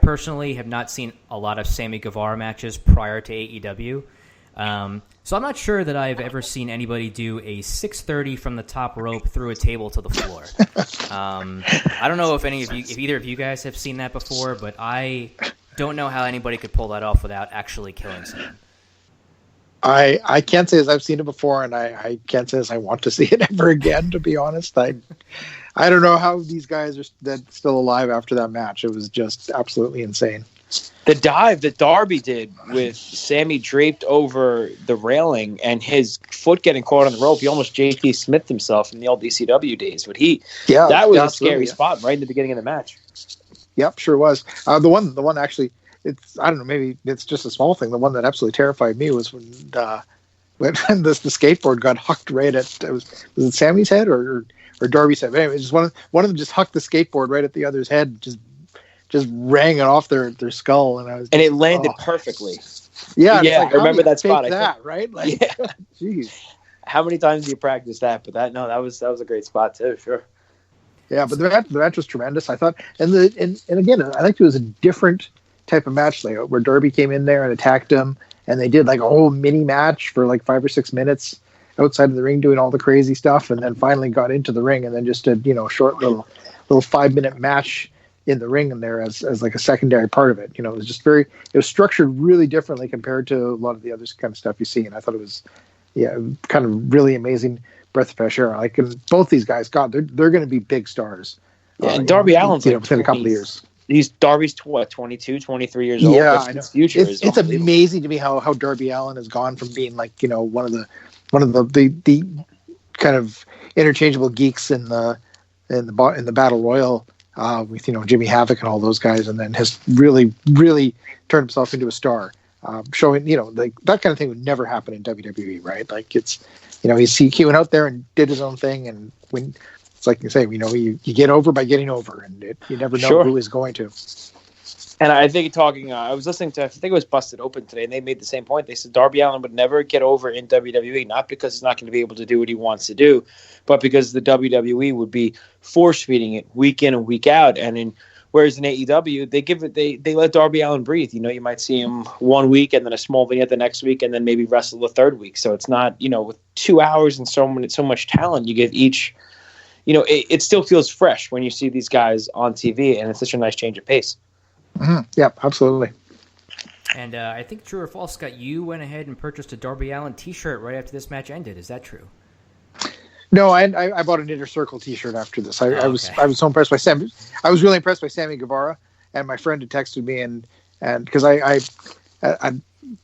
personally have not seen a lot of Sammy Guevara matches prior to AEW. So I'm not sure that I've ever seen anybody do a 630 from the top rope through a table to the floor. I don't know if either of you guys have seen that before, but I don't know how anybody could pull that off without actually killing someone. I can't say as I've seen it before, and I can't say as I want to see it ever again, to be honest. I don't know how these guys are still alive after that match. It was just absolutely insane. The dive that Darby did with Sammy draped over the railing and his foot getting caught on the rope, he almost JT Smith himself in the old ECW days. But that was a scary spot right in the beginning of the match. Yep, sure was. The one actually, I don't know, maybe it's just a small thing. The one that absolutely terrified me was when the skateboard got hucked right at, was it Sammy's head or Darby's head? But anyway, just one of them just hucked the skateboard right at the other's head, just rang it off their skull, and it landed perfectly. Yeah, I remember that spot. Right? Jeez. How many times do you practice that? But that was a great spot too. Sure. Yeah, but the match was tremendous, I thought, and again, I think it was a different type of match layout where Darby came in there and attacked him, and they did like a whole mini match for like 5 or 6 minutes outside of the ring doing all the crazy stuff, and then finally got into the ring and then just did short little 5-minute match in the ring in there as like a secondary part of it. It was just it was structured really differently compared to a lot of the other kind of stuff you see. And I thought it was, kind of really amazing breath of fresh air. Like, and both these guys, God, they're going to be big stars. Yeah, and Darby Allin's within a couple of years. Darby's 22, 23 years old. Yeah, I know. His future it's amazing to me how Darby Allin has gone from being like, one of the kind of interchangeable geeks in the battle royal, with Jimmy Havoc and all those guys, and then has really, really turned himself into a star, showing like that kind of thing would never happen in WWE, right? Like it's he went out there and did his own thing, and when it's like you say, you get over by getting over, and you never know who is going to. And I think I was listening to, I think it was Busted Open today, and they made the same point. They said Darby Allin would never get over in WWE, not because he's not going to be able to do what he wants to do, but because the WWE would be force-feeding it week in and week out. And whereas in AEW, they let Darby Allin breathe. You might see him 1 week and then a small vignette the next week and then maybe wrestle the third week. So it's not, with 2 hours and so much talent, you give each, it still feels fresh when you see these guys on TV, and it's such a nice change of pace. Mm-hmm. Yep, absolutely. And I think, true or false, Scott, you went ahead and purchased a Darby Allin T-shirt right after this match ended. Is that true? No, I bought an Inner Circle T-shirt after this. I was so impressed by Sammy. I was really impressed by Sammy Guevara, and my friend had texted me and because I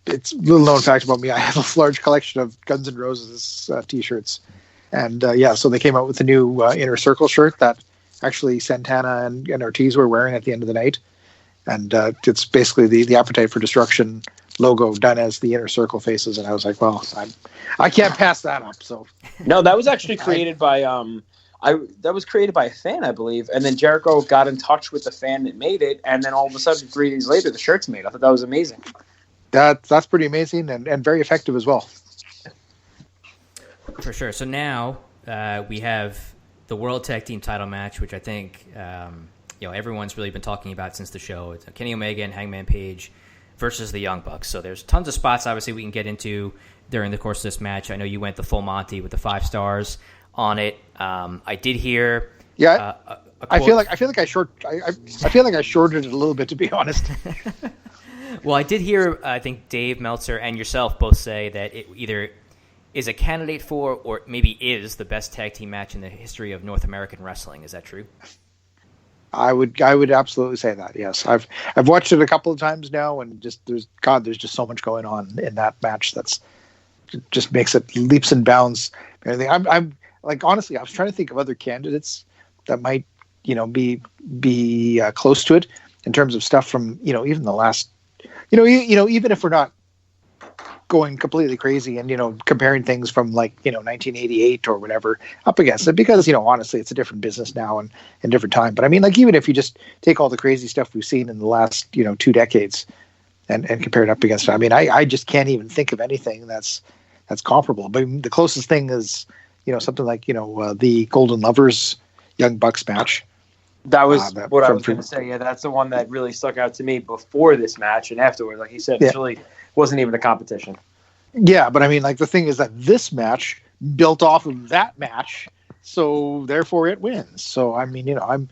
it's a little known fact about me. I have a large collection of Guns N' Roses T-shirts, and so they came out with a new Inner Circle shirt that actually Santana and Ortiz were wearing at the end of the night. And it's basically the Appetite for Destruction logo done as the Inner Circle faces. And I was like, well, I can't pass that up. So no, that was actually created by that was created by a fan, I believe. And then Jericho got in touch with the fan that made it, and then all of a sudden, 3 days later, the shirt's made. I thought that was amazing. That's pretty amazing and very effective as well. For sure. So now we have the World Tag Team title match, which I think everyone's really been talking about since the show. It's Kenny Omega and Hangman Page versus the Young Bucks. So there's tons of spots, obviously, we can get into during the course of this match. I know you went the full Monty with the 5 stars on it. I did hear. Yeah, I feel like I shorted it a little bit, to be honest. Well, I did hear. I think Dave Meltzer and yourself both say that it either is a candidate for, or maybe is, the best tag team match in the history of North American wrestling. Is that true? I would absolutely say that. Yes, I've watched it a couple of times now, and there's just so much going on in that match just makes it leaps and bounds. Everything. I'm like, honestly, I was trying to think of other candidates that might be close to it in terms of stuff from even the last even if we're not going completely crazy and comparing things from 1988 or whatever up against it, because honestly it's a different business now and different time. But I mean, like, even if you just take all the crazy stuff we've seen in the last 2 decades and compare it up against it, I mean, I just can't even think of anything that's comparable. But the closest thing is something like the Golden Lovers Young Bucks match, That was what I was going to say. Yeah, that's the one that really stuck out to me before this match and afterward. Like you said, it really wasn't even a competition. Yeah, but I mean, like the thing is that this match built off of that match, so therefore it wins. So I mean, I'm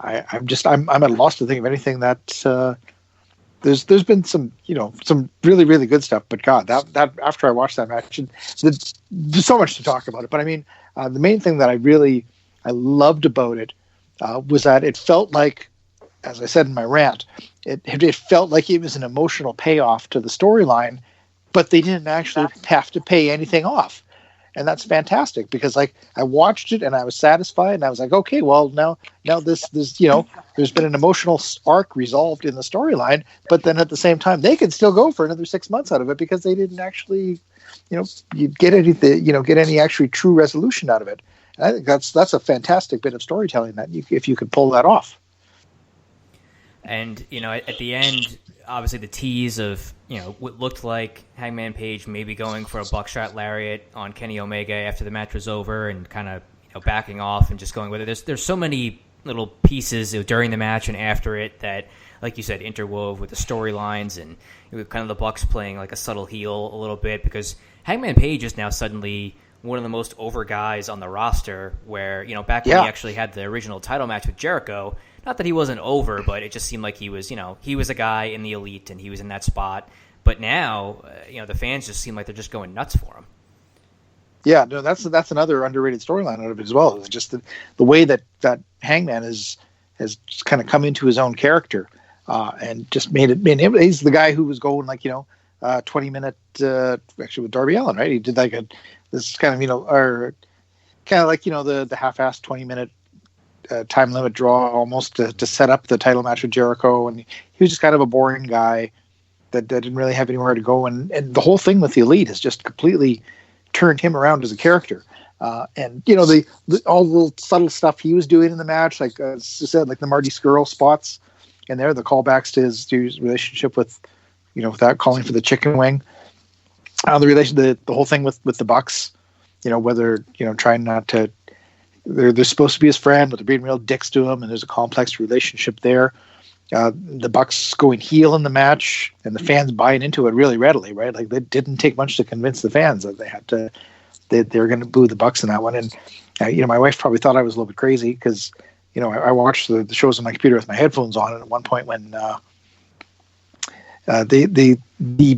at a loss to think of anything that there's been some really really good stuff. But God, that after I watched that match, there's so much to talk about it. But I mean, the main thing that I loved about it was that it felt like, as I said in my rant, it felt like it was an emotional payoff to the storyline, but they didn't actually have to pay anything off. And that's fantastic because like I watched it and I was satisfied and I was like, okay, well now this there's been an emotional arc resolved in the storyline, but then at the same time they could still go for another 6 months out of it because they didn't actually get any actually true resolution out of it. And I think that's a fantastic bit of storytelling that if you could pull that off. And at the end, obviously the tease of what looked like Hangman Page maybe going for a buckshot lariat on Kenny Omega after the match was over, and kind of backing off and just going with it. There's so many little pieces during the match and after it that, like you said, interwove with the storylines, and kind of the Bucks playing like a subtle heel a little bit, because Hangman Page is now suddenly one of the most over guys on the roster, where back when he actually had the original title match with Jericho, not that he wasn't over, but it just seemed like he was a guy in the elite and he was in that spot. But now the fans just seem like they're just going nuts for him. Yeah, no, that's another underrated storyline out of it as well. It's just the way that Hangman has kind of come into his own character and just made him. He's the guy who was going 20-minute actually with Darby Allin, right? He did like this kind of the half-assed 20-minute time limit draw almost to set up the title match with Jericho, and he was just kind of a boring guy that didn't really have anywhere to go, and the whole thing with the Elite has just completely turned him around as a character. And the all the little subtle stuff he was doing in the match, like as I said, like the Marty Scurll spots in there, the callbacks to his relationship with without calling for the chicken wing, the whole thing with the Bucks, whether trying not to. They're supposed to be his friend, but they're being real dicks to him, and there's a complex relationship there. The Bucks going heel in the match, and the fans buying into it really readily, right? Like it didn't take much to convince the fans that they were going to boo the Bucks in that one. And my wife probably thought I was a little bit crazy because I watched the shows on my computer with my headphones on, and at one point when the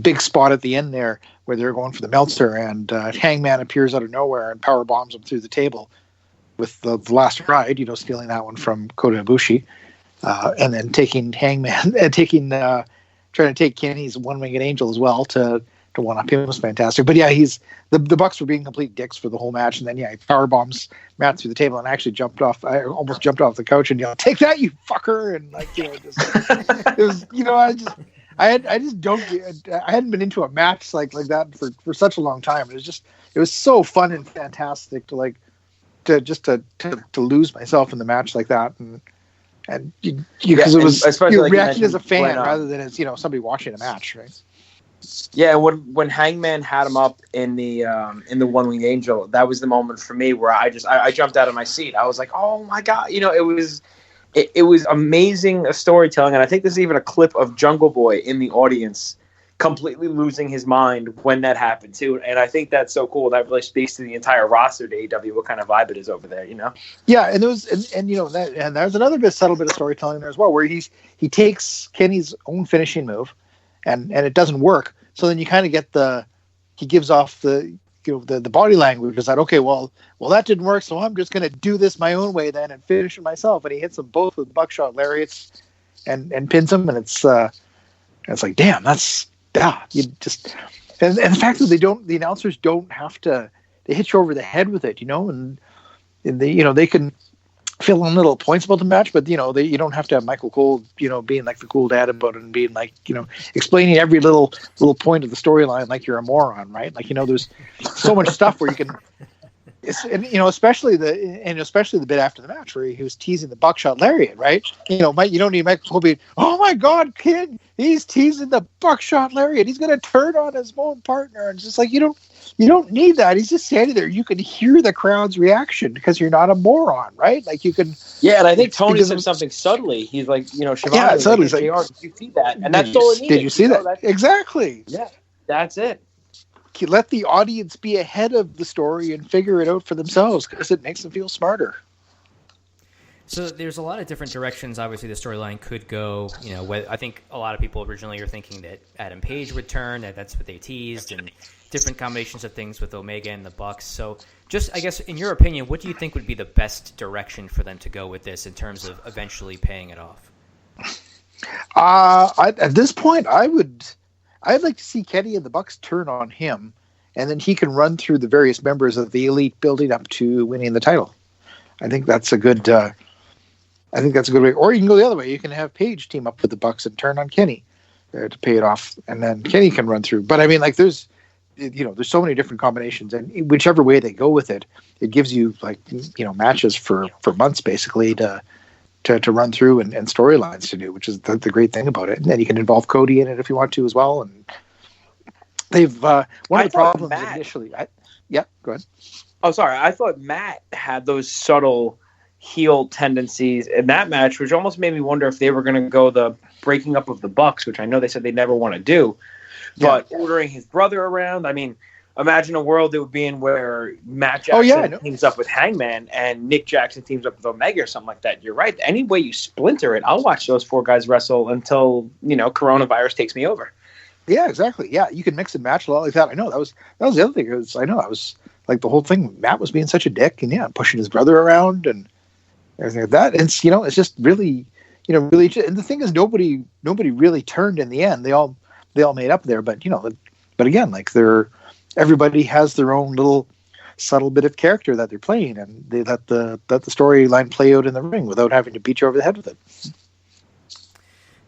big spot at the end there where they're going for the Meltzer, and Hangman appears out of nowhere and power bombs him through the table with the last ride, stealing that one from Kota Ibushi, and then taking Hangman and trying to take Kenny's one-winged angel as well to one up him was fantastic. But yeah, the Bucks were being complete dicks for the whole match, and then he power bombs Matt through the table and actually I almost jumped off the couch and yelled, "Take that, you fucker!" And it was I hadn't been into a match like that for such a long time. It was so fun and fantastic to lose myself in the match like that, and because it was you're reacting as a fan rather than as somebody watching a match, right? Yeah, when Hangman had him up in the One Winged Angel, that was the moment for me where I jumped out of my seat. I was like, oh my god, it was amazing storytelling, and I think there's even a clip of Jungle Boy in the audience completely losing his mind when that happened too, and I think that's so cool. That really speaks to the entire roster to AEW, what kind of vibe it is over there, Yeah, and there was, and there's another subtle bit of storytelling there as well, where he takes Kenny's own finishing move, and it doesn't work. So then you kind of get he gives off the body language is that, okay, well that didn't work, so I'm just going to do this my own way then and finish it myself. And he hits them both with buckshot lariats and pins them, and it's like, damn, that's. Yeah, you just and the fact that the announcers don't have to, they hit you over the head with it, and they can fill in little points about the match, but you don't have to have Michael Cole, being like the cool dad about it and being like, explaining every little point of the storyline like you're a moron, right? Like, there's so much stuff where you can And especially the bit after the match where he was teasing the buckshot lariat, right? You don't need Michael Cole being, oh my God, kid, he's teasing the buckshot lariat. He's going to turn on his own partner, and it's just like you don't need that. He's just standing there. You can hear the crowd's reaction because you're not a moron, right? Like you can. Yeah, and I think Tony said something subtly. He's like, Shivani, yeah, subtly. Like, JR, did you see that? And that's all it needed. Did you see that? Exactly. Yeah, that's it. Let the audience be ahead of the story and figure it out for themselves because it makes them feel smarter. So there's a lot of different directions. Obviously, the storyline could go. I think a lot of people originally are thinking that Adam Page would turn. That's what they teased, and different combinations of things with Omega and the Bucks. So, just I guess in your opinion, what do you think would be the best direction for them to go with this in terms of eventually paying it off? At this point, I'd like to see Kenny and the Bucks turn on him, and then he can run through the various members of the Elite building up to winning the title. I think that's a good. Way. Or you can go the other way. You can have Paige team up with the Bucks and turn on Kenny to pay it off, and then Kenny can run through. But I mean, like there's so many different combinations, and whichever way they go with it, it gives you matches for months basically to run through and storylines to do, which is the great thing about it. And then you can involve Cody in it if you want to as well. And they've one of the problems initially. Go ahead. Oh, sorry. I thought Matt had those subtle heel tendencies in that match, which almost made me wonder if they were going to go the breaking up of the Bucks, which I know they said they never want to do, but ordering his brother around. I mean, imagine a world it would be in where Matt Jackson teams up with Hangman and Nick Jackson teams up with Omega or something like that. You're right. Any way you splinter it, I'll watch those four guys wrestle until, coronavirus takes me over. Yeah, exactly. Yeah, you can mix and match a lot like that. I know that was the other thing. I was like the whole thing. Matt was being such a dick and pushing his brother around and everything like that. And it's just really, really. And the thing is, nobody really turned in the end. They all made up there. But again, like everybody has their own little subtle bit of character that they're playing, and they let the storyline play out in the ring without having to beat you over the head with it.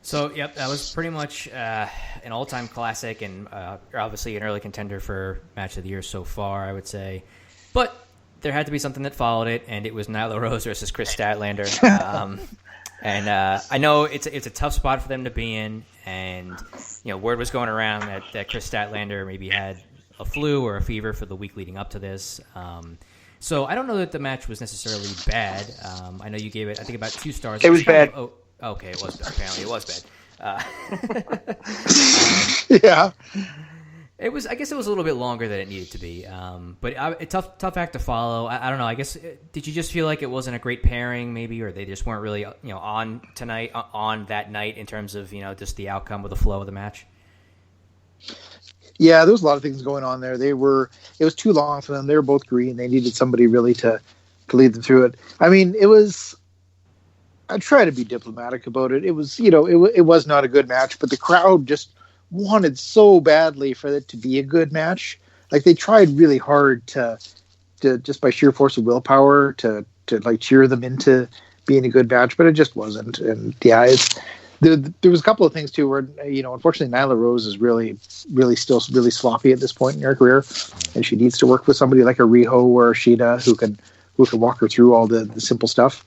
So, yep, that was pretty much an all-time classic and obviously an early contender for Match of the Year so far, I would say. But there had to be something that followed it, and it was Nyla Rose versus Chris Statlander. And I know it's a tough spot for them to be in, and word was going around that Chris Statlander maybe had a flu or a fever for the week leading up to this. So I don't know that the match was necessarily bad. I know you gave it, I think, about 2 stars. It was bad. Okay, it was bad. Apparently, it was bad. Yeah. It was. I guess it was a little bit longer than it needed to be. But a tough act to follow. I don't know. I guess did you just feel like it wasn't a great pairing, maybe, or they just weren't really on tonight on that night in terms of just the outcome or the flow of the match? Yeah, there was a lot of things going on there. It was too long for them. They were both green. They needed somebody really to lead them through it. I mean, I try to be diplomatic about it. It was, it was not a good match, but the crowd just wanted so badly for it to be a good match. Like they tried really hard to just by sheer force of willpower to like cheer them into being a good match, but it just wasn't. And yeah, there was a couple of things too where, unfortunately Nyla Rose is really still really sloppy at this point in her career, and she needs to work with somebody like a Riho or a Shida who can walk her through all the simple stuff.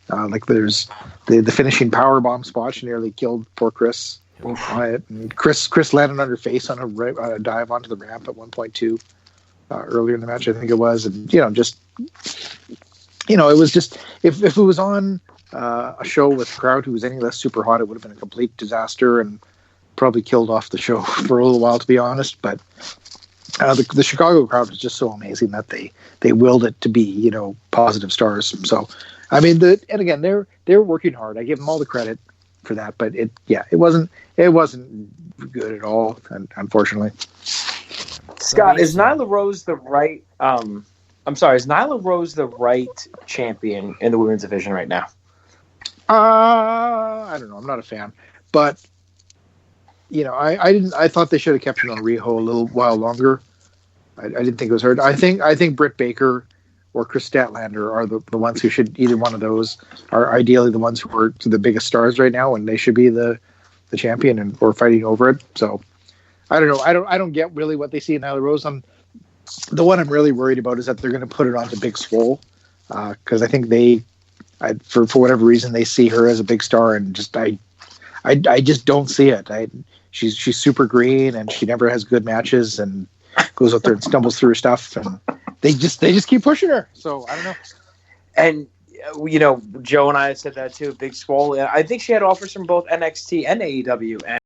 Like there's the finishing power bomb spot. She nearly killed poor Chris. And Chris landed on her face on a dive onto the ramp at 1.2 earlier in the match, I think it was. And it was just if it was on a show with a crowd who was any less super hot, it would have been a complete disaster and probably killed off the show for a little while, to be honest. But the Chicago crowd was just so amazing that they willed it to be positive stars. So. I mean, and again, they're working hard. I give them all the credit for that, but it wasn't good at all, unfortunately. Scott, is Nyla Rose the right? Is Nyla Rose the right champion in the women's division right now? I don't know. I'm not a fan, but I thought they should have kept it on Riho a little while longer. I didn't think it was her. I think Britt Baker or Chris Statlander are the ones who should, either one of those are ideally the ones who are the biggest stars right now, and they should be the champion or fighting over it. So I don't know. I don't get really what they see in Nyla Rose. The one I'm really worried about is that they're going to put it onto Big Swole, because I think for whatever reason, they see her as a big star, and I just don't see it. She's super green, and she never has good matches, and goes out there and stumbles through stuff, and they just keep pushing her. So I don't know. And Joe and I said that too. Big Swole. I think she had offers from both NXT and AEW,